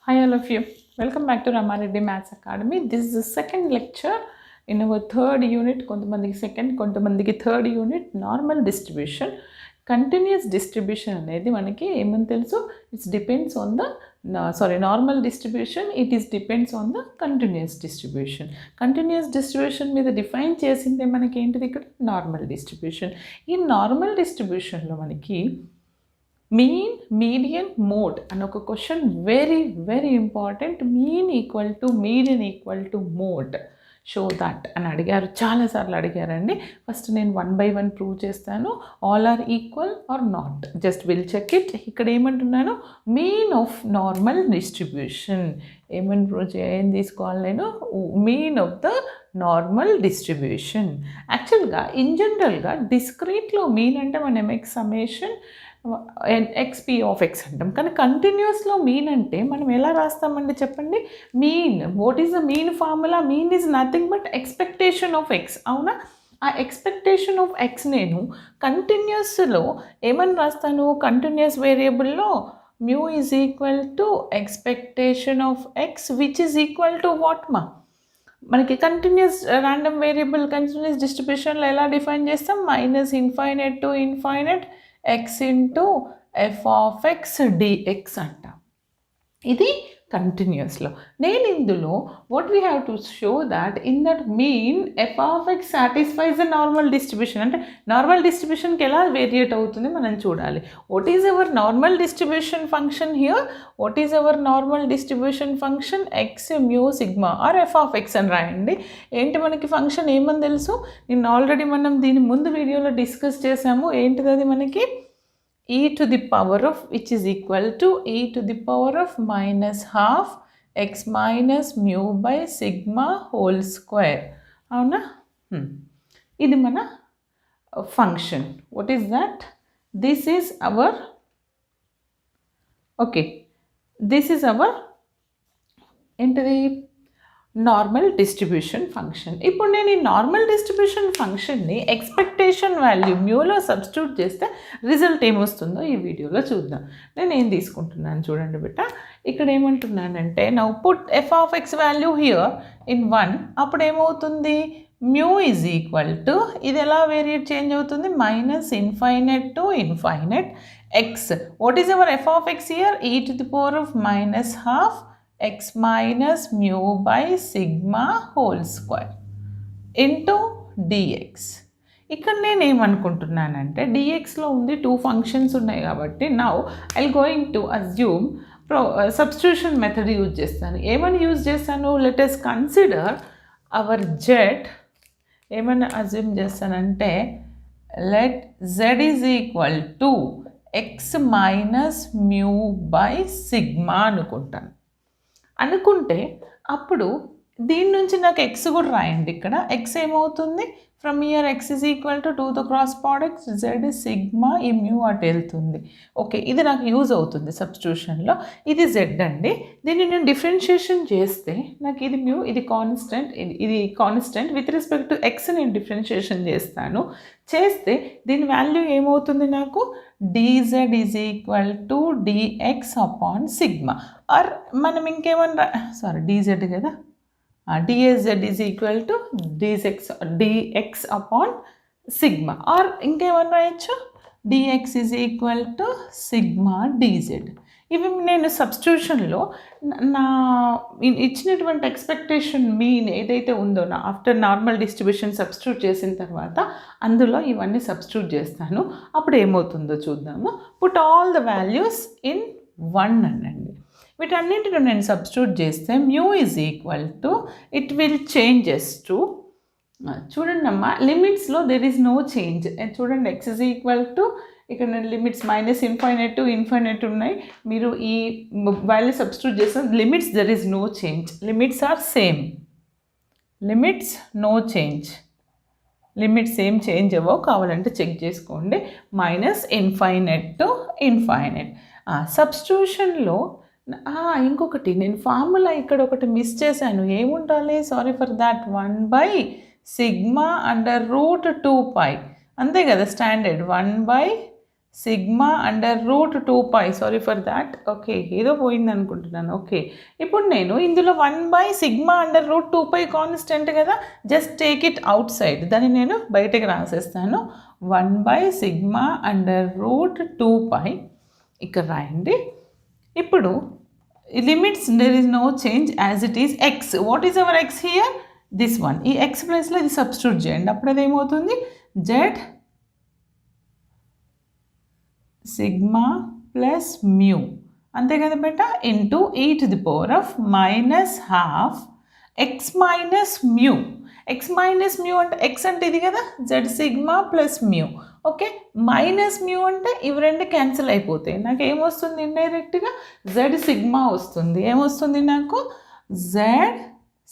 Hi all of you. Welcome back to Ramareddy Maths Academy. This is the second lecture in our third unit. కొంతమందికి second, కొంతమందికి third unit normal distribution. Continuous distribution అనేది మనకి ఏమని తెలుసు, it's depends on the normal distribution it is depends on the continuous distribution. Continuous distribution మీద define చేసిందే మనకి ఏంటిది ఇక్కడ నార్మల్ డిస్ట్రిబ్యూషన్. ఈ నార్మల్ డిస్ట్రిబ్యూషన్లో మనకి మీన్, మీడియన్, మోడ్ అని ఒక question very important. Mean equal to median equal to mode, show that అని అడిగారు, చాలాసార్లు అడిగారండి. ఫస్ట్ నేను 1 by 1 ప్రూవ్ చేస్తాను. All are equal or not, just will check it. ఇక్కడ ఏమంటున్నాను, మీన్ ఆఫ్ నార్మల్ డిస్ట్రిబ్యూషన్. ఏమని ప్రూవ్ ఏం తీసుకోవాలి నేను, mean of the normal distribution. యాక్చువల్గా ఇన్ జనరల్గా డిస్క్రీట్లో మీన్ అంటే మనం x summation x p of x అంటాం. కానీ కంటిన్యూస్లో మీన్ అంటే మనం ఎలా రాస్తామండి చెప్పండి. Mean, what is the mean formula? Mean is nothing but expectation of x. అవునా? ఆ ఎక్స్పెక్టేషన్ ఆఫ్ ఎక్స్ నేను కంటిన్యూస్లో ఏమని రాస్తాను, continuous వేరియబుల్లో mu is equal to expectation of x which is equal to what మా. మనకి కంటిన్యూస్ ర్యాండమ్ వేరియబుల్ కంటిన్యూస్ డిస్ట్రిబ్యూషన్లో ఎలా డిఫైన్ చేస్తాం, minus infinite to infinite x into f of x dx అంట. ఇది కంటిన్యూస్లో. నేను ఇందులో what we have to show that in that mean f of x satisfies the normal distribution. అంటే normal డిస్ట్రిబ్యూషన్కి ఎలా వేరియేట్ అవుతుంది మనం చూడాలి. What is our normal distribution function here? What is our normal distribution function? X mu sigma or f of x అని రాయండి. ఏంటి మనకి ఫంక్షన్ ఏమని తెలుసు, నిన్న ఆల్రెడీ మనం దీని ముందు వీడియోలో డిస్కస్ చేసాము. ఏంటిది అది మనకి, e to the power of which is equal to e to the power of minus half x minus mu by sigma whole square. అవునా? ఇది మన function. What is that? This is our this is our ఏంటిది, normal distribution function. ఇప్పుడు నేను ఈ normal distribution ఫంక్షన్ని expectation value మ్యూలో substitute చేస్తే result ఏమొస్తుందో ఈ వీడియోలో చూద్దాం. నేను ఏం తీసుకుంటున్నాను చూడండి బిడ్డ. ఇక్కడ ఏమంటున్నానంటే now put f of x value here in 1. అప్పుడు ఏమవుతుంది, మ్యూ ఈజ్ ఈక్వల్ టు, ఇది ఎలా వేరియేట్ చేంజ్ అవుతుంది, minus infinite to infinite x. What is our f of x here? E to the power of minus half x minus mu by sigma whole square into dx. ఇక్కడ నేను ఏమనుకుంటున్నానంటే dxలో ఉంది 2 functions ఉన్నాయి కాబట్టి now I going to assume substitution method use చేస్తాను. ఏమని use చేస్తాను, let us consider our z. ఏమని అజ్యూమ్ చేస్తానంటే let z is equal to x minus mu by sigma అనుకుంటే అప్పుడు దీని నుంచి నాకు ఎక్స్ కూడా రాయండి. ఇక్కడ ఎక్స్ ఏమవుతుంది, from here x is equal to 2 తో క్రాస్ ప్రోడక్ట్ జెడ్ సిగ్మా, ఈ మ్యూ అటు వెళ్తుంది. ఓకే, ఇది నాకు యూజ్ అవుతుంది సబ్స్టిట్యూషన్లో. ఇది జెడ్ అండి. దీన్ని నేను డిఫరెన్షియేషన్ చేస్తే నాకు ఇది మ్యూ, ఇది constant with respect to x నేను డిఫరెన్షియేషన్ చేస్తే దీని వాల్యూ ఏమవుతుంది నాకు, dz is equal to dx upon sigma. Or మనం ఇంకేమన్నా dz కదా, dz is equal to dx upon sigma. Or ఇంకేమన్నా రాయొచ్చు, dx is equal to sigma dz. ఇవి నేను సబ్స్టిట్యూషన్లో నా ఇచ్చినటువంటి ఎక్స్పెక్టేషన్ మీన్ ఏదైతే ఉందో ఆఫ్టర్ నార్మల్ డిస్ట్రిబ్యూషన్ సబ్స్టిట్యూట్ చేసిన తర్వాత అందులో ఇవన్నీ సబ్స్టిట్యూట్ చేస్తాను. అప్పుడు ఏమవుతుందో చూద్దాము. Put all the values in 1 అనండి. వీటన్నింటిలో నేను సబ్స్టిట్యూట్ చేస్తే mu is equal to, it will changes to, చూడండి అమ్మా లిమిట్స్లో దెర్ ఈజ్ నో చేంజ్. చూడండి ఎక్స్ ఈజ్ ఈక్వల్ టు, ఇక్కడ నేను limits minus infinite to infinite ఉన్నాయి. మీరు ఈ వాల్యూ సబ్స్టిట్యూట్ చేస్తే limits there is no change. Limits are same, limits no change. Limits ఏం చేంజ్ అవ్వవు, కావాలంటే చెక్ చేసుకోండి. Minus infinite to infinite. సబ్స్టిట్యూషన్లో ఇంకొకటి నేను ఫార్ములా ఇక్కడ ఒకటి మిస్ చేశాను. ఏముండాలి, sorry for that, 1 by sigma under root 2 pi, అంతే కదా standard. 1 by sigma under root 2π, sorry for that. Okay, ఏదో పోయింది అనుకుంటున్నాను. ఓకే, ఇప్పుడు నేను ఇందులో 1/సిగ్మా అండర్ రూట్ 2π కాన్స్టెంట్ కదా, just take it outside, దాన్ని నేను బయటకు రాసేస్తాను. 1/సిగ్మా అండర్ రూట్ 2π ఇక్కడ రాయండి. ఇప్పుడు limits there is no change as it is x. What is our x here? This one. ఈ ఎక్స్ ప్లేస్లో ఇది సబ్స్టిట్యూట్ చేయండి, అప్పుడు అదేమవుతుంది? జెడ్ సిగ్మా ప్లస్ మ్యూ, అంతే కదా బెట, into e⁻⁻½ x minus mu. X minus mu అంటే ఎక్స్ అంటే ఇది కదా, z sigma plus mu. Okay, minus mu అంటే ఇవి రెండు క్యాన్సిల్ అయిపోతాయి. నాకు ఏమొస్తుంది? ఇండైరెక్ట్గా జెడ్ సిగ్మా వస్తుంది. ఏమొస్తుంది నాకు? Z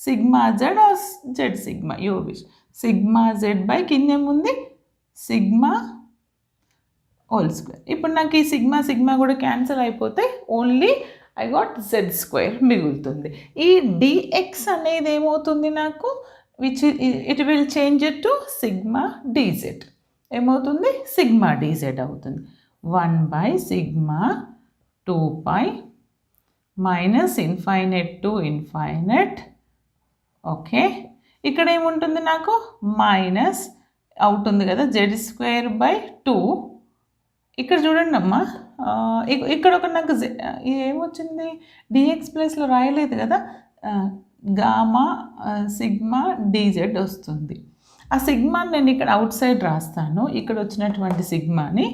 sigma z or z sigma, you wish. Sigma z by కింద ఏముంది? Sigma whole square. ఇప్పుడు నాకు ఈ సిగ్మా సిగ్మా కూడా క్యాన్సిల్ అయిపోతే only I got z square మిగులుతుంది. ఈ డిఎక్స్ అనేది ఏమవుతుంది నాకు? Which it will change it to sigma dz. ఏమవుతుంది? సిగ్మా డిజెడ్ అవుతుంది. 1/సిగ్మా 2π minus infinite to infinite. Okay, ఇక్కడ ఏముంటుంది నాకు? మైనస్ అవుతుంది కదా, z²/2. ఇక్కడ చూడండి అమ్మా, ఇక్కడ ఒక నాకు ఏమొచ్చింది? డిఎక్స్ ప్లేస్లో రాయలేదు కదా, గామా సిగ్మా డిజెడ్ వస్తుంది. ఆ సిగ్మాని నేను ఇక్కడ అవుట్ సైడ్ రాస్తాను, ఇక్కడ వచ్చినటువంటి సిగ్మాని.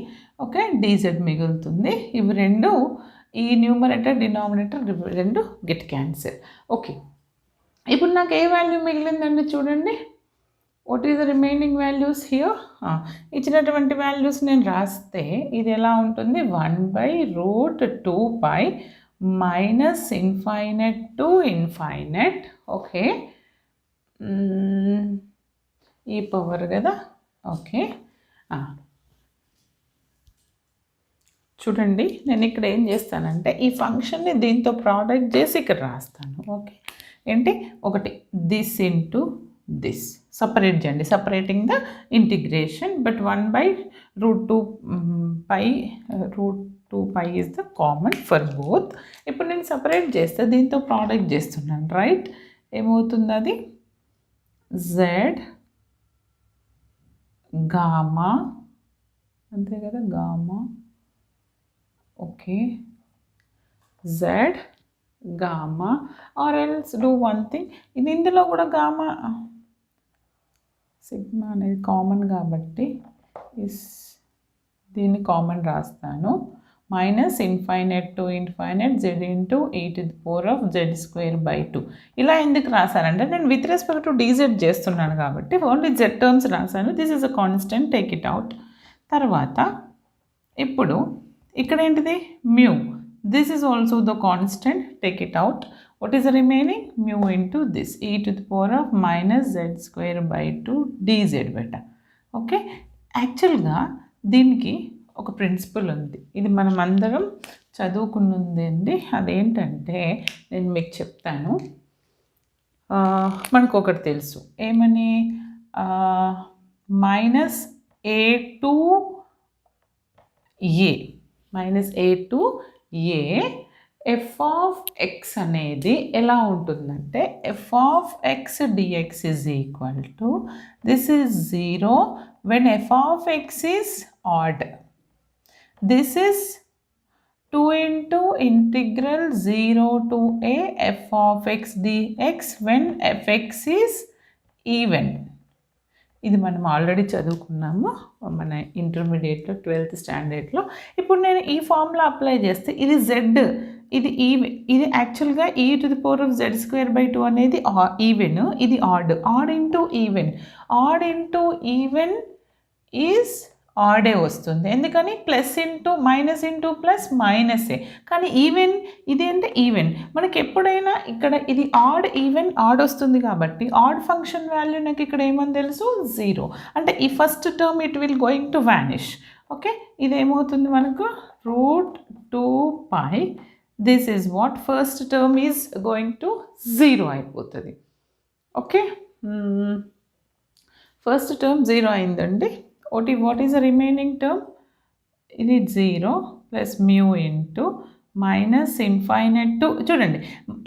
ఓకే, డిజెడ్ మిగులుతుంది. ఇవి రెండు, ఈ న్యూమరేటర్ డినామినేటర్ రెండు గెట్ క్యాన్సిల్. ఓకే, ఇప్పుడు నాకు ఏ వాల్యూ మిగిలిందండి చూడండి. What is the remaining values here? ఇచ్చినటువంటి వాల్యూస్ నేను రాస్తే ఇది ఎలా ఉంటుంది? 1/√2π minus infinite to infinite. Okay, ఈ పవర్ కదా. ఓకే, చూడండి నేను ఇక్కడ ఏం చేస్తానంటే ఈ ఫంక్షన్ని దీంతో ప్రోడక్ట్ చేసి ఇక్కడ రాస్తాను. ఓకే, ఏంటి? ఒకటి దిస్ ఇంటూ దిస్ సపరేట్ చేయండి, separating the integration. But 1/√2π is the common for both. ఇప్పుడు నేను సపరేట్ చేస్తే దీంతో ప్రోడక్ట్ చేస్తున్నాను, రైట్? ఏమవుతుంది అది? జెడ్ గామా, అంతే కదా, gamma. Okay, Z gamma, or else do one thing, ఇది ఇందులో కూడా గామా సిగ్మా అనేది కామన్ కాబట్టి దీన్ని కామన్ రాస్తాను. Minus infinite to infinite Z into e⁻⁻² ఇలా ఎందుకు రాశానంటే నేను విత్ రెస్పెక్ట్ టు డిజెడ్ చేస్తున్నాను కాబట్టి ఓన్లీ జెడ్ టర్మ్స్ రాశాను. This is a constant, take it out. తర్వాత ఇప్పుడు ఇక్కడ ఏంటిది? Mu. This is also the constant, take it out. What is the remaining? Mu into this e⁻⁻² dz బెట. Okay, యాక్చువల్గా దీనికి ఒక ప్రిన్సిపల్ ఉంది, ఇది మనం అందరం చదువుకున్నది. అదేంటంటే నేను మీకు చెప్తాను. మనకు ఒకటి తెలుసు, ఏమని? -a to a f of x అనేది ఎలా ఉంటుందంటే f of x dx is equal to, this is 0 when f of x is odd. This is 2 into integral 0 to a f of x dx when fx is even. ఇది మనం already చదువుకున్నాము మన ఇంటర్మీడియట్లో 12th స్టాండర్డ్లో. ఇప్పుడు నేను ఈ formula apply చేస్తే ఇది Z, ఇది ఇది యాక్చువల్గా e⁻² అనేది ఈవెన్, ఇది odd. Odd into even is ఆడే వస్తుంది. ఎందుకని? Plus into minus into plus మైనసే. కానీ ఈవెన్, ఇది అంటే ఈవెన్. మనకి ఎప్పుడైనా ఇక్కడ ఇది ఆడ్ ఈవెన్ ఆడ్ వస్తుంది కాబట్టి ఆడ్ ఫంక్షన్ వాల్యూ నాకు ఇక్కడ ఏమని తెలుసు? 0. అంటే ఈ first term it will going to vanish. Okay, ఇదేమవుతుంది మనకు? √2π. This is what first term is going to 0 అయిపోతుంది. ఓకే, ఫస్ట్ టర్మ్ 0 అయిందండి. what is the remaining term? ఇది 0 plus mu into minus infinite to, చూడండి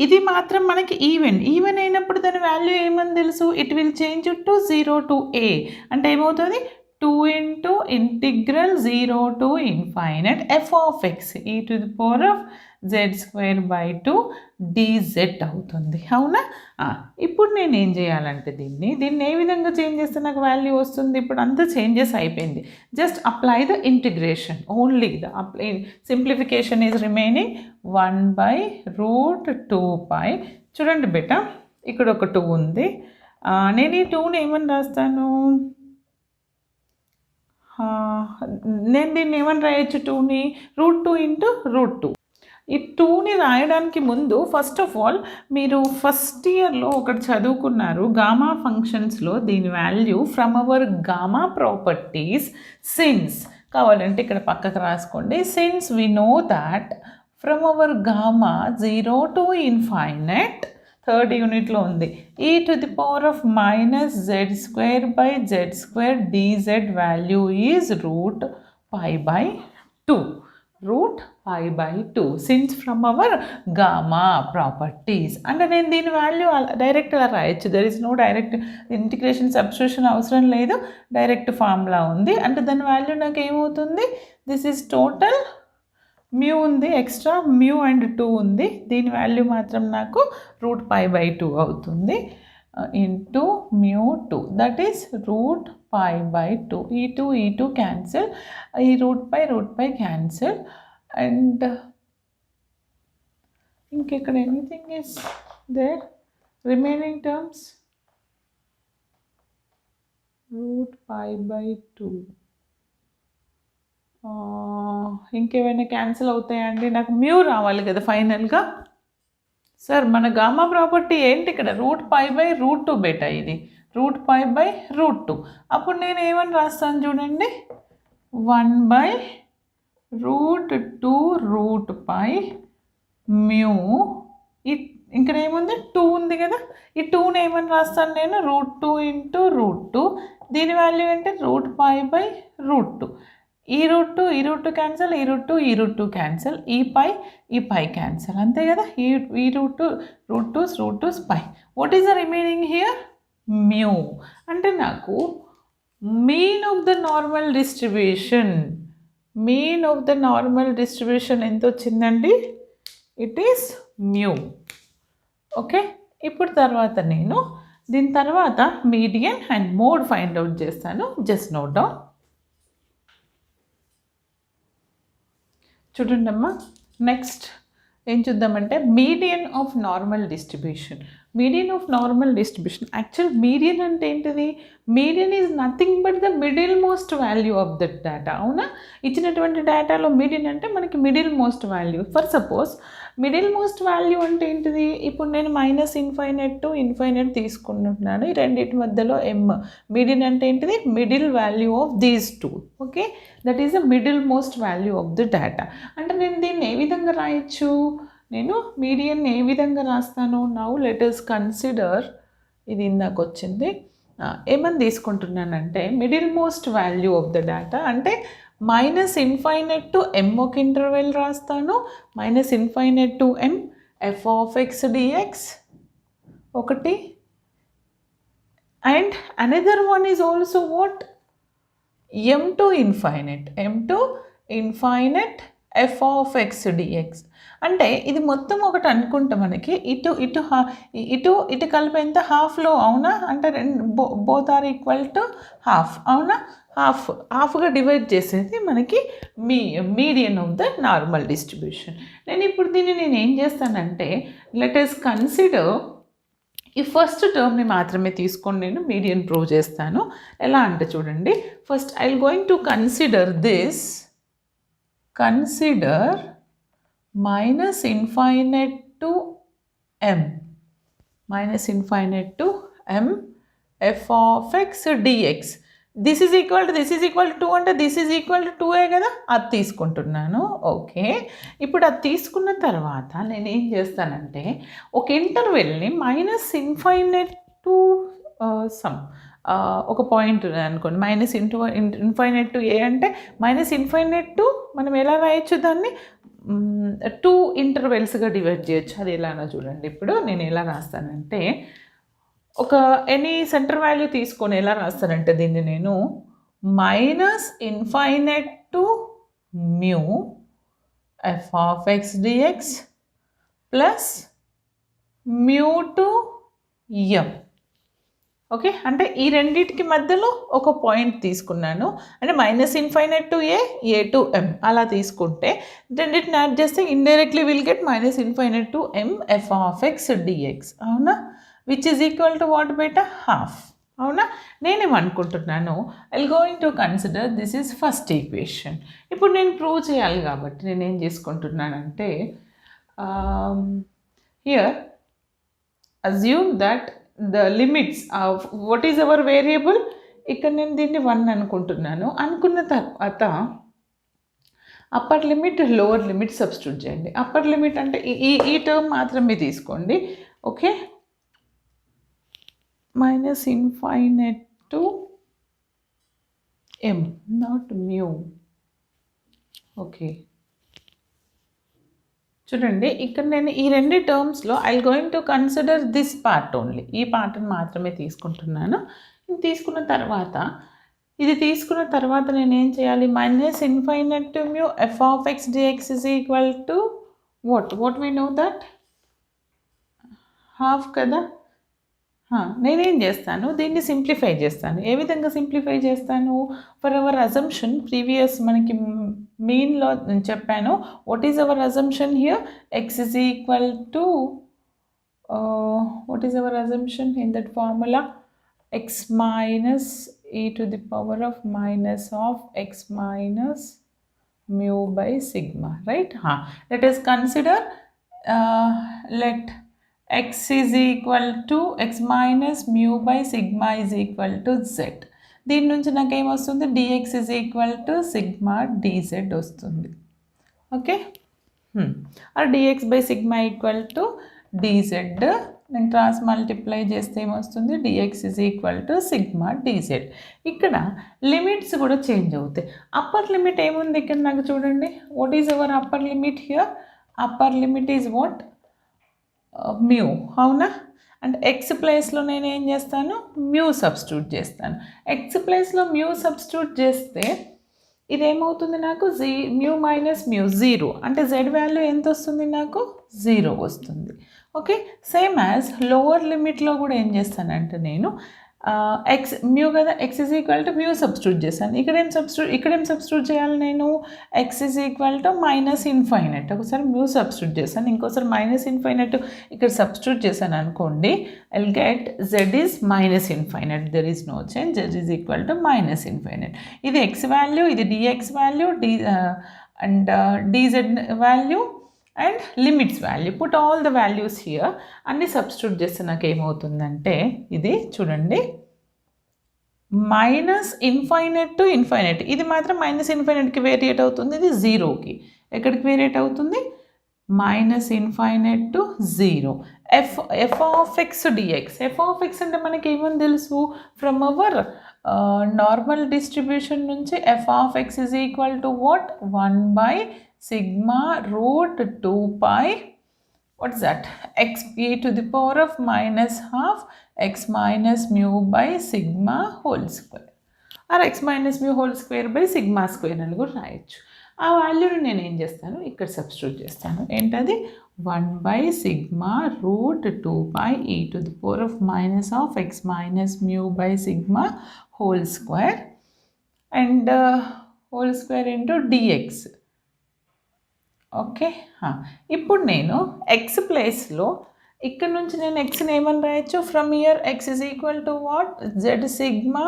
ఇది మాత్రం మనకి ఈవెన్ అయినప్పుడు దాని వాల్యూ ఏమని తెలుసు, it will change to 0 to a, అంటే ఏమవుతుంది 2 into integral 0 to infinite f of x e to the power of z square by 2 dz అవుతుంది. అవునా? ఇప్పుడు నేను ఏం చేయాలంటే దీన్ని ఏ విధంగా చేంజ్ చేస్తే నాకు వాల్యూ వస్తుంది, ఇప్పుడు అంతా చేంజెస్ అయిపోయింది, just apply the integration, only the simplification is remaining 1/√2π. చూడండి బేటా, ఇక్కడ ఒక 2 ఉంది, నేను ఈ 2ని ఏమని రాస్తాను, నేను దీన్ని ఏమని రాయొచ్చు, 2ని √2 into √2. ఈ 2ని రాయడానికి ముందు ఫస్ట్ ఆఫ్ ఆల్ మీరు ఫస్ట్ ఇయర్లో ఒకటి చదువుకున్నారు గామా ఫంక్షన్స్లో, దీని value from our gamma properties since, కావాలంటే ఇక్కడ పక్కకు రాసుకోండి, since we know that from our gamma 0 to infinite, third యూనిట్లో ఉంది, e to the power of minus z square by z square dz value is √π/2, √π/2 since from our gamma properties. అంటే నేను దీని value direct అలా రాయొచ్చు, there is no direct integration substitution అవసరం లేదు, direct formula ఉంది. అంటే దాని వాల్యూ నాకు ఏమవుతుంది, దిస్ ఈజ్ టోటల్ మ్యూ ఉంది, ఎక్స్ట్రా మ్యూ అండ్ 2 ఉంది, దీని వాల్యూ మాత్రం నాకు √π/2 అవుతుంది, ఇంటూ మ్యూ 2, దట్ ఈస్ √π/2. ఈ 2 క్యాన్సిల్, ఈ √π క్యాన్సిల్, అండ్ ఇంకెక్కడ anything is there, remaining terms √π/2. ఇంకేమైనా క్యాన్సిల్ అవుతాయండి, నాకు మ్యూ రావాలి కదా ఫైనల్గా. సార్ మన గామా ప్రాపర్టీ ఏంటి ఇక్కడ, √π/√2 బేటా, ఇది √π/√2. అప్పుడు నేను ఏమని రాస్తాను చూడండి, 1/√2√π మ్యూ, ఇక్కడ ఏముంది 2 ఉంది కదా, ఈ 2ని ఏమని రాస్తాను నేను, √2 into √2, దీని వాల్యూ ఏంటి √π/√2. ఈ √2 క్యాన్సల్, ఈ √2 క్యాన్సల్, ఈ పై క్యాన్సల్, అంతే కదా, ఈ √2's pi. What is the remaining here, mu. అంటే నాకు mean of the normal distribution ఎంత వచ్చిందండి, ఇట్ ఈస్ మ్యూ. ఓకే, ఇప్పుడు తర్వాత నేను దీని తర్వాత median and mode find out చేస్తాను, జస్ట్ నోట్ డౌన్. చూడండి అమ్మా, నెక్స్ట్ ఏం చూద్దామంటే median of normal distribution. Actual median అంటే ఏంటిది, median is nothing but the middle most value of that data. అవునా, ఇచ్చినటువంటి డేటాలో మీడియన్ అంటే మనకి middle most value. For suppose middle most value అంటే ఏంటిది, ఇప్పుడు నేను -∞ to ∞ తీసుకుంటున్నాను, ఈ రెండింటి మధ్యలో మీడియన్ అంటే ఏంటిది, middle value of these 2. Okay, that is the middle most value of the data. అంటే నేను దీన్ని ఏ విధంగా రాయొచ్చు, నేను మీడియన్ ఏ విధంగా రాస్తాను, నౌ లెట్ us కన్సిడర్, ఇది ఇందాక వచ్చింది, ఏమని తీసుకుంటున్నానంటే middle most value of the data అంటే -∞ to m ఒక ఇంటర్వెల్ రాస్తాను, -∞ to m f of x dx ఒకటి, and another one is also what, m to infinite f of x dx. అంటే ఇది మొత్తం ఒకటి అనుకుంటే మనకి ఇటు కలిపి ఎంత, హాఫ్లో, అవునా, అంటే both are equal to half, అవునా, హాఫ్గా డివైడ్ చేసేది మనకి median of the normal distribution. నేను ఇప్పుడు దీన్ని ఏం చేస్తానంటే, లెట్ us కన్సిడర్ ఈ ఫస్ట్ టర్మ్ని మాత్రమే తీసుకొని నేను మీడియన్ ప్రూవ్ చేస్తాను. ఎలా అంటే చూడండి, first I will going to consider this, consider -∞ to m f of x dx. This is equal to 2 అంటే దిస్ ఈజ్ ఈక్వల్ టు 2 కదా, అది తీసుకుంటున్నాను. ఓకే, ఇప్పుడు అది తీసుకున్న తర్వాత నేను ఏం చేస్తానంటే ఒక ఇంటర్వెల్ని -∞ to సమ్ ఒక పాయింట్ అనుకోండి, -ఇన్ఫైనైట్ టు ఏ అంటే -ఇన్ఫైనైట్ టు మనం ఎలా రాయొచ్చు దాన్ని 2 ఇంటర్వెల్స్గా డివైడ్ చేయొచ్చు. అది ఎలానో చూడండి. ఇప్పుడు నేను ఎలా రాస్తానంటే ఒక ఎనీ సెంటర్ వాల్యూ తీసుకొని ఎలా రాస్తానంటే దీన్ని నేను -infinite to mu f of x dx plus mu to m. Okay, అంటే ఈ రెండింటికి మధ్యలో ఒక పాయింట్ తీసుకున్నాను. అంటే -infinite to a to m అలా తీసుకుంటే రెండింటిని యాడ్ చేస్తే indirectly will get -infinite to m f of x dx. అవునా, which is equal to what బేటా హాఫ్. అవునా, నేనేమనుకుంటున్నాను I going to consider this is first equation. ఇప్పుడు నేను ప్రూవ్ చేయాలి కాబట్టి నేనేం చేసుకుంటున్నానంటే here assume that the limits of what is our variable. ఇక్కడ నేను దీన్ని 1 అనుకుంటున్నాను. అనుకున్న తర్వాత upper limit lower limit substitute చేయండి. అప్పర్ లిమిట్ అంటే ఈ టర్మ్ మాత్రమే తీసుకోండి. Okay, -infinite to m, not mu. Okay, చూడండి ఇక్కడ నేను ఈ రెండు టర్మ్స్లో I going to consider this part only. ఈ పార్ట్ని మాత్రమే తీసుకుంటున్నాను. తీసుకున్న తర్వాత నేను ఏం చేయాలి? -Infinite to mu f of x dx is equal to what we know that half కదా. నేనేం చేస్తాను, దీన్ని సింప్లిఫై చేస్తాను. ఏ విధంగా సింప్లిఫై చేస్తాను? ఫర్ అవర్ అజంప్షన్ ప్రీవియస్ మనకి మీన్లో నేను చెప్పాను. What is hour assumption here? x is equal to what is our assumption in that formula? x minus e to the power of minus of x minus mu by sigma, right? Let us consider let x is equal to x minus mu by sigma is equal to z. దీని నుంచి నాకు ఏమొస్తుంది? dx is equal to sigma dz వస్తుంది. Okay, or dx by sigma equal to dz. నేను cross multiply చేస్తే ఏమొస్తుంది? dx is equal to sigma dz. ఇక్కడ limits కూడా చేంజ్ అవుతాయి. అప్పర్ లిమిట్ ఏముంది ఇక్కడ నాకు చూడండి. What is our upper limit here? Upper limit is what? Mu. అవునా, అంటే ఎక్స్ ప్లేస్లో నేను ఏం చేస్తాను? మ్యూ సబ్స్టిట్యూట్ చేస్తాను. ఎక్స్ ప్లేస్లో మ్యూ సబ్స్టిట్యూట్ చేస్తే ఇదేమవుతుంది నాకు? Mu minus mu 0. అంటే జెడ్ వాల్యూ ఎంత వస్తుంది నాకు? 0 వస్తుంది. ఓకే, సేమ్ యాజ్ లోవర్ లిమిట్లో కూడా ఏం చేస్తానంటే నేను ఎక్స్ మ్యూ కదా, x is equal to mu substitute చేశాను. ఇక్కడేం సబ్స్టిట్యూట్ చేయాలి నేను? ఎక్స్ ఈజ్ ఈక్వల్ టు -ఇన్ఫైనైట్. ఒకసారి మ్యూ సబ్స్టిట్యూట్ చేశాను, ఇంకోసారి -ఇన్ఫైనైట్ ఇక్కడ సబ్స్టిట్యూట్ చేశాను అనుకోండి. I will get z is -minus infinite. There is no change. Z is equal to -minus infinite. ఇది ఎక్స్ వాల్యూ, ఇది dx value, and dz value and limits value. Put all the values here. అన్నీ substitute చేస్తే నాకు ఏమవుతుందంటే ఇది చూడండి, -infinite to minus infinite. ఇది మాత్రం -ఇన్ఫైనైట్కి వేరియేట్ అవుతుంది, ఇది 0కి. ఎక్కడికి వేరియేట్ అవుతుంది? -Infinite to 0. f of x dx. f of x అంటే మనకి ఏమని తెలుసు? ఫ్రమ్ అవర్ నార్మల్ డిస్ట్రిబ్యూషన్ నుంచి f of x is equal to what? 1 by sigma root 2 pi, what is that? x e to the power of minus half x minus mu by sigma whole square, or x minus mu whole square by sigma square అని కూడా రాయొచ్చు. ఆ వాల్యూని నేను ఏం చేస్తాను? ఇక్కడ substitute చేస్తాను. ఏంటది? 1 by sigma root 2 pi e to the power of minus of x minus mu by sigma whole square and whole square into dx. Okay, ఇప్పుడు నేను ఎక్స్ ప్లేస్లో ఇక్కడ నుంచి నేను ఎక్స్ని ఏమని రాయొచ్చు? From here x is equal to what? Z sigma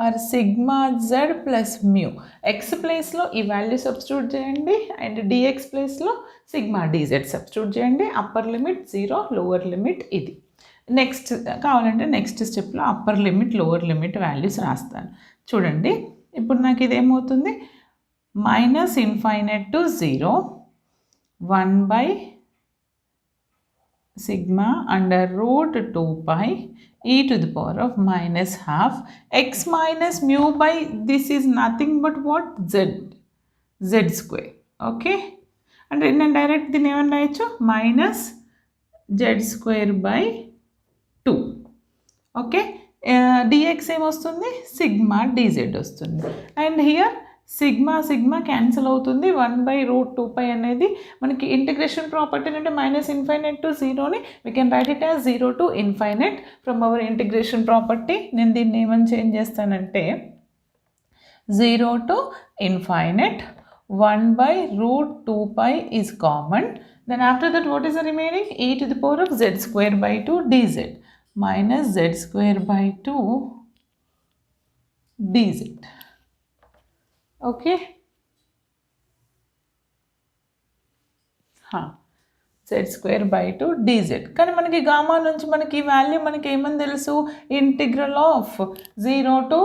or sigma z plus mu. X ప్లేస్లో ఈ వాల్యూ సబ్స్టిట్యూట్ చేయండి అండ్ డిఎక్స్ ప్లేస్లో సిగ్మా డిజెడ్ సబ్స్టిట్యూట్ చేయండి. అప్పర్ లిమిట్ 0, లోవర్ లిమిట్ ఇది. నెక్స్ట్ కావాలంటే నెక్స్ట్ స్టెప్లో upper limit lower limit values రాస్తాను. చూడండి, ఇప్పుడు నాకు ఇదేమవుతుంది? -Infinite to 0, 1 by sigma under root 2 pi e to the power of minus half x minus mu by this is nothing but what z square. Okay, and in direct దీన్ని ఏమన్నా రాయొచ్చు minus z square by 2. Okay, dx ఏమొస్తుంది sigma dz వస్తుంది. And here sigma cancel అవుతుంది. 1/√2π అనేది మనకి integration property అంటే -∞ to 0ని we can write it as 0 to infinite from our integration property. నేను దీన్ని ఏమని చేంజ్ చేస్తానంటే 0 to infinite 1/√2π is common. Then after that what is the remaining? E to the power of z square by 2 dz minus z square by 2 dz. Okay, z square by 2 dz. కానీ మనకి gamma నుంచి మనకి value మనకి ఏమని తెలుసు? Integral of 0 to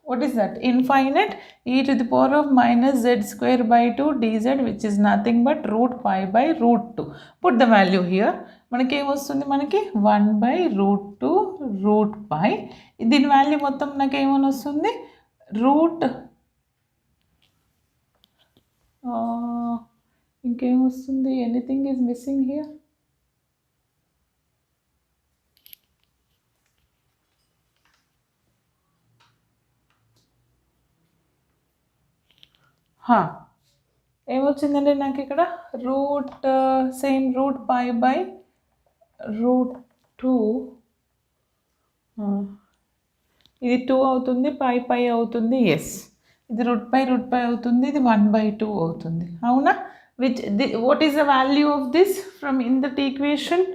what is that? Infinite e to the power of minus z square by 2 dz, which is nothing but √π/√2. Put the value here. మనకి ఏమొస్తుంది? మనకి 1/√2 √π. దీని వాల్యూ మొత్తం నాకు ఏమని వస్తుంది? ఇంకేమొస్తుంది? Anything is missing here. ఏమొచ్చిందండి నాకు ఇక్కడ √π/√2. ఇది 2 అవుతుంది, π అవుతుంది. ఎస్, ఇది √π అవుతుంది, ఇది 1/2 అవుతుంది. అవునా? What is the value of this from in that equation?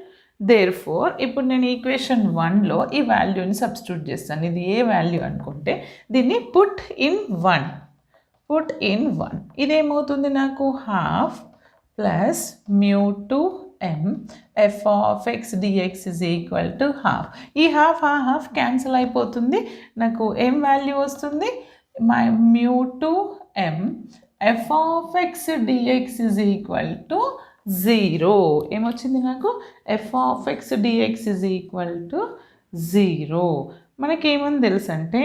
Therefore ఇప్పుడు నేను ఈక్వేషన్ 1లో ఈ వాల్యూని సబ్స్టిట్యూట్ చేస్తాను. ఇది ఏ వాల్యూ అనుకుంటే దీన్ని పుట్ ఇన్ 1. ఇదేమవుతుంది నాకు? Half plus μ2 m f of x dx is equal to half. ఈ హాఫ్ క్యాన్సిల్ అయిపోతుంది. నాకు m వాల్యూ వస్తుంది μ2 m f of x dx is equal to 0. ఏమొచ్చింది నాకు? f of x dx is equal to 0. మనకేమని తెలుసు అంటే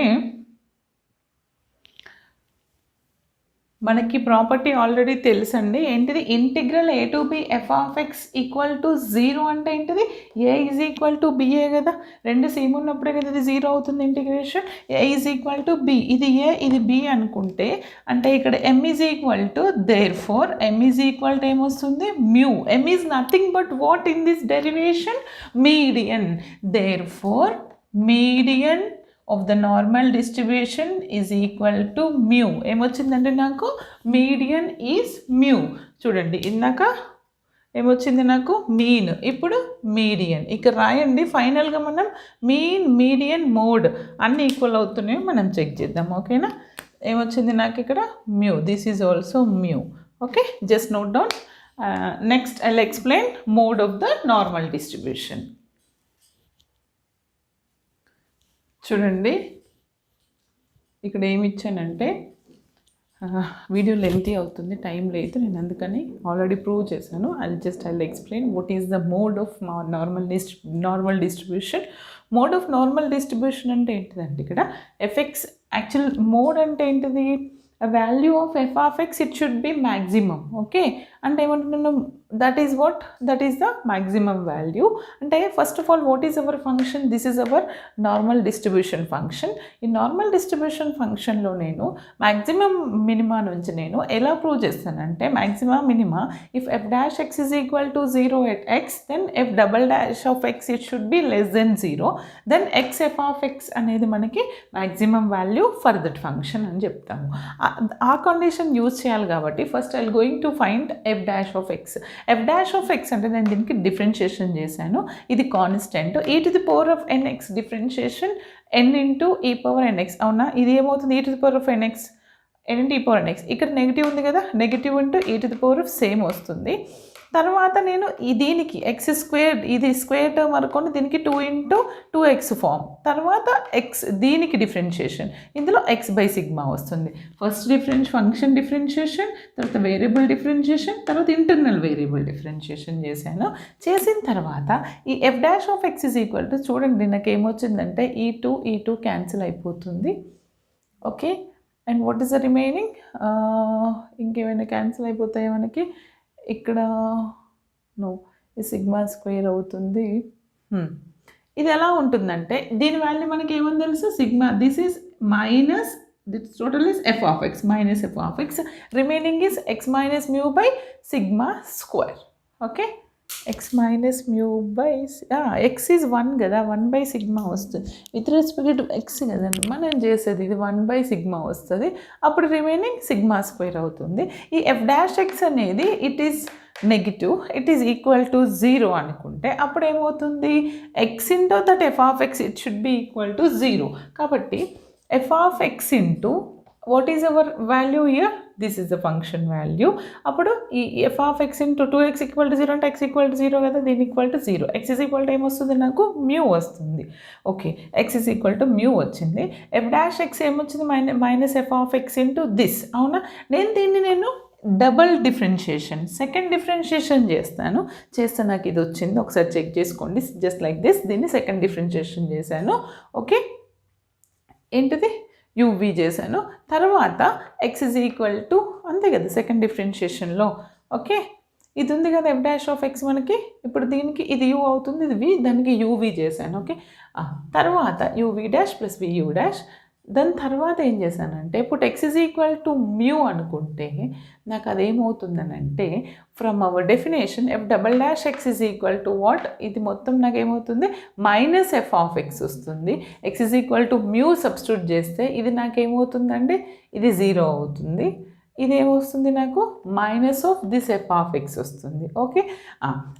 మనకి ప్రాపర్టీ ఆల్రెడీ తెలుసండి. ఏంటిది? Integral a to b f of x equal to 0 అంటే ఏంటిది? a ఈజ్ ఈక్వల్ టు bఏ కదా. రెండు సేమ్ ఉన్నప్పుడే కదా ఇది 0 అవుతుంది integration. a is equal to b, ఇది a ఇది b అనుకుంటే అంటే ఇక్కడ m is equal to, therefore m is equal to ఏమొస్తుంది? Mu. m is nothing but what in this derivation? Median. Therefore median of the normal distribution is equal to mu. ఏమొచ్చిందంటే నాకు median is mu. చూడండి, ఇందాక ఏమొచ్చింది నాకు? Mean. ఇప్పుడు median. ఇక్కడ రాయండి. ఫైనల్గా మనం మీన్, మీడియన్, మోడ్ అన్నీ ఈక్వల్ అవుతున్నాయో మనం చెక్ చేద్దాం. ఓకేనా? ఏమొచ్చింది నాకు ఇక్కడ? Mu. This is also mu. Okay, just note down. Next I will explain mode of the normal distribution. చూడండి, ఇక్కడ ఏమి ఇచ్చానంటే వీడియో లెంతీ అవుతుంది, టైం లేదు, నేను అందుకని ఆల్రెడీ ప్రూవ్ చేశాను. I explain what is the mode of normal distribution. Mode of normal distribution అంటే ఏంటిదంటే ఇక్కడ ఎఫెక్ట్స్. యాక్చువల్ మోడ్ అంటే ఏంటిది? a value of f of x, it should be maximum. Okay, and I want to know that is what? That is the maximum value. And first of all, what is our function? This is our normal distribution function. In normal distribution function lo nenu maximum minima nunchi nenu ela prove chestanante maxima minima, if f dash x is equal to 0 at x, then f double dash of x it should be less than 0, then x f of x anedi manaki maximum value for that function అని చెప్తాము. ఆ condition use చేయాలి కాబట్టి first I going to find F dash of X. F dash of X అంటే నేను దీనికి differentiation చేశాను. ఇది constant e to the power of nx, differentiation n into e power nx. అవునా? ఇది ఏమవుతుంది? e to the power of nx, n into e power nx. ఇక్కడ negative ఉంది కదా, negative into e to the power of same వస్తుంది. తర్వాత నేను దీనికి ఎక్స్ స్క్వేర్, ఇది స్క్వేర్ టర్మ్ అనుకోండి, దీనికి 2 × 2x ఫామ్. తర్వాత ఎక్స్ దీనికి డిఫరెన్షియేషన్, ఇందులో x/σ వస్తుంది. ఫస్ట్ ఫంక్షన్ డిఫరెన్షియేషన్, తర్వాత వేరియబుల్ డిఫరెన్షియేషన్, తర్వాత ఇంటర్నల్ వేరియబుల్ డిఫరెన్షియేషన్ చేశాను. చేసిన తర్వాత ఈ f' చూడండి నాకు ఏమొచ్చిందంటే ఈ టూ క్యాన్సిల్ అయిపోతుంది. Okay, and what is the remaining? ఇంకేమైనా క్యాన్సిల్ అయిపోతాయి మనకి ఇక్కడ. ఈ సిగ్మా స్క్వేర్ అవుతుంది. ఇది ఎలా ఉంటుందంటే దీని వాల్యూ మనకి ఏమని తెలుసు? Sigma, this is minus, this total is f(x) minus f(x), remaining is x minus mu by sigma square. Okay, x minus mu by x is 1 కదా, 1/σ వస్తుంది. విత్ రెస్పెక్ట్ టు x కదండి మనం చేసేది, ఇది 1/σ వస్తుంది. అప్పుడు రిమైనింగ్ సిగ్మా స్క్వేర్ అవుతుంది. ఈ f' అనేది it is negative, it is equal to 0 అనుకుంటే అప్పుడు ఏమవుతుంది? x into that f(x) it should be equal to 0. కాబట్టి f(x) into what is our value here? This is the function value. అప్పుడు ఈ f(x) into 2x equal to 0 అంటే x equal to 0 కదా, దీని equal to 0. x is equal to ఏమొస్తుంది నాకు? Mu వస్తుంది. Okay, x is equal to mu వచ్చింది. f'(x) ఏమొచ్చింది? Minus f(x) into this. అవునా, నేను డబల్ డిఫరెన్షియేషన్, సెకండ్ డిఫరెన్షియేషన్ చేస్తే నాకు ఇది వచ్చింది. ఒకసారి చెక్ చేసుకోండి. జస్ట్ లైక్ దిస్, దీన్ని సెకండ్ డిఫరెన్షియేషన్ చేశాను. ఓకే, ఏంటిది? uv చేశాను. తర్వాత x ఈజ్ ఈక్వల్ టు, అంతే కదా సెకండ్ డిఫరెన్షియేషన్లో. ఓకే, ఇది ఉంది కదా f'(x) మనకి. ఇప్పుడు దీనికి ఇది u అవుతుంది, ఇది v, దానికి uv చేశాను. ఓకే, తర్వాత uv' ప్లస్ vu'. దాని తర్వాత ఏం చేశానంటే ఇప్పుడు x is equal to mu అనుకుంటే నాకు అదేమవుతుందనంటే from our definition f'(x) is equal to what? ఇది మొత్తం నాకు ఏమవుతుంది? మైనస్ f(x) వస్తుంది. x is equal to mu substitute చేస్తే ఇది నాకేమవుతుందండి? ఇది 0 అవుతుంది. ఇది ఏమొస్తుంది నాకు? మైనస్ ఆఫ్ దిస్ f(x) వస్తుంది. ఓకే,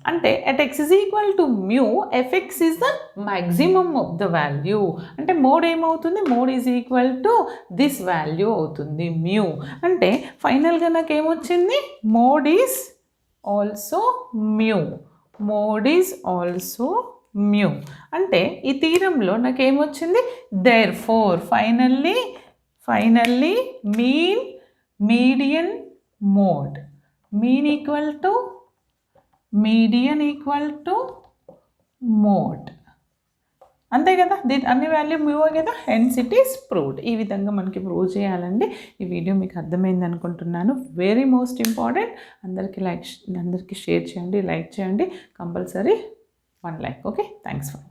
అంటే at x is equal to mu, fx is the maximum of the value. అంటే మోడ్ ఏమవుతుంది? Mode is equal to this value అవుతుంది, మ్యూ. అంటే ఫైనల్గా నాకు ఏమొచ్చింది? Mode is also mu. Mode is also mu. అంటే ఈ థీరంలో నాకు ఏమొచ్చింది? Therefore finally mean, median, mode. Mean equal to median equal to mode. అంతే కదా, దీని అన్ని వాల్యూ మ్యూ కదా, హెన్స్ ఇట్ ఈస్ ప్రూవ్డ్. ఈ విధంగా మనకి ప్రూవ్ చేయాలండి. ఈ వీడియో మీకు అర్థమైంది అనుకుంటున్నాను. Very most important. అందరికీ షేర్ చేయండి, లైక్ చేయండి, compulsory 1 like. Okay, thanks for